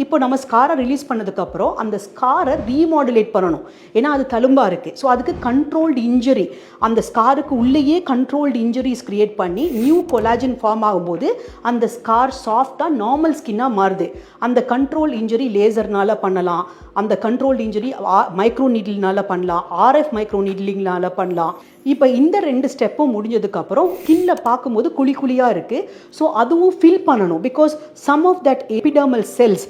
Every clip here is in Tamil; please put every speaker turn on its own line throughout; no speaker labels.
இப்போ நம்ம ஸ்காரை ரிலீஸ் பண்ணதுக்கப்புறம் அந்த ஸ்காரை ரீமாடுலேட் பண்ணணும். ஏன்னா அது தழும்பாக இருக்குது. ஸோ அதுக்கு கண்ட்ரோல்டு இன்ஜுரி, அந்த ஸ்காருக்கு உள்ளேயே கண்ட்ரோல்டு இன்ஜுரிஸ் க்ரியேட் பண்ணி நியூ கொலாஜன் ஃபார்ம் ஆகும்போது அந்த ஸ்கார் சாஃப்டாக நார்மல் ஸ்கின்னாக மாறுது. அந்த கண்ட்ரோல் இன்ஜுரி லேசர்னால் பண்ணலாம், அந்த கண்ட்ரோல்டு இன்ஜுரி மைக்ரோ நீடில்னால பண்ணலாம், ஆர்எஃப் மைக்ரோ நீட்லிங்னால பண்ணலாம். இப்போ இந்த 2 ஸ்டெப்பும் முடிஞ்சதுக்கப்புறம் ஸ்கின்ல பார்க்கும்போது குழி குழியாக இருக்குது. ஸோ அதுவும் ஃபில் பண்ணணும். Because some of that epidermal cells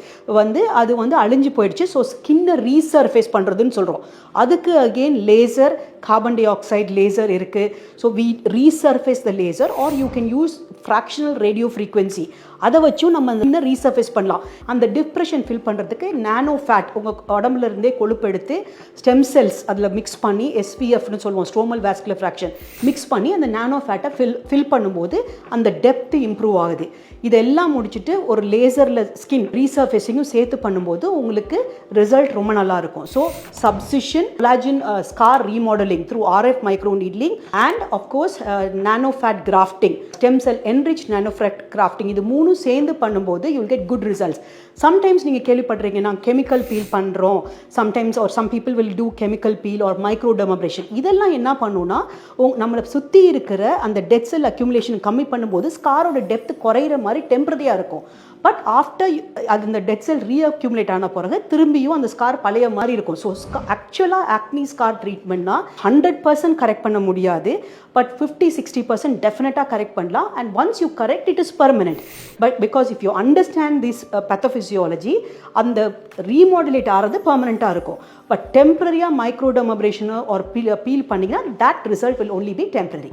அது அழிஞ்சு போயிடுச்சு. ஸோ ஸ்கின்னை ரீசர்ஃபேஸ் பண்ணுறதுன்னு சொல்கிறோம். அதுக்கு again laser, carbon dioxide laser இருக்குது. So we resurface the laser or you can use fractional radio frequency. அதை வச்சும் நம்ம இன்னும் ரீசர்ஃபேஸ் பண்ணலாம். அந்த டிப்ரெஷன் ஃபில் பண்ணுறதுக்கு நானோ ஃபேட், உங்கள் உடம்புல இருந்தே கொழுப்பு எடுத்து ஸ்டெம் செல்ஸ் அதில் மிக்ஸ் பண்ணி எஸ்பிஎஃப்னு சொல்லுவோம், ஸ்ட்ரோமல் வாஸ்குலர் ஃப்ராக்ஷன், மிக்ஸ் பண்ணி அந்த நானோ ஃபேட்டை ஃபில் பண்ணும்போது அந்த டெப்த் இம்ப்ரூவ் ஆகுது. இதெல்லாம் முடிச்சுட்டு ஒரு லேசரில் ஸ்கின் ரீசர்ஃபேஸிங்கும் சேர்த்து பண்ணும்போது உங்களுக்கு ரிசல்ட் ரொம்ப நல்லாயிருக்கும். So subcision, collagen scar remodeling through RF micro needling and of course nano fat grafting, stem cell enrich nano fat grafting, இது 3 சேர்ந்து பண்ணும்போது you will get good results. Sometimes நீங்கள் கேள்விப்படுறீங்க, நான் கெமிக்கல் பீல் பண்ணுறோம், sometimes or some people will do chemical peel or microdermabrasion. இதெல்லாம் என்ன பண்ணுன்னா நம்மளை சுற்றி இருக்கிற அந்த டெட் செல் அக்யூமுலேஷன் கம்மி பண்ணும்போது ஸ்காரோட டெப்த் குறையிற மாதிரி டெம்பரரியாக இருக்கும். பட் ஆஃப்டர் அது இந்த டெட் செல் ரீஅக்யூமுலேட் ஆன பிறகு திரும்பியும் அந்த ஸ்கார் பழைய மாதிரி இருக்கும். ஸோ ஆக்சுவலாக ஆக்னி ஸ்கார் ட்ரீட்மெண்ட்னா 100% கரெக்ட் பண்ண முடியாது. பட் 50-60% டெஃபினட்டாக கரெக்ட் பண்ணலாம். And once you correct it is permanent. But because if you understand this pathophysiology, அந்த ரீமாடுலேட் ஆகிறது பர்மனெண்ட்டாக இருக்கும். பட் டெம்பரரியாக மைக்ரோடெர்மப்ரேஷனோ ஒரு பீல் பண்ணிங்கன்னா that result will only be temporary.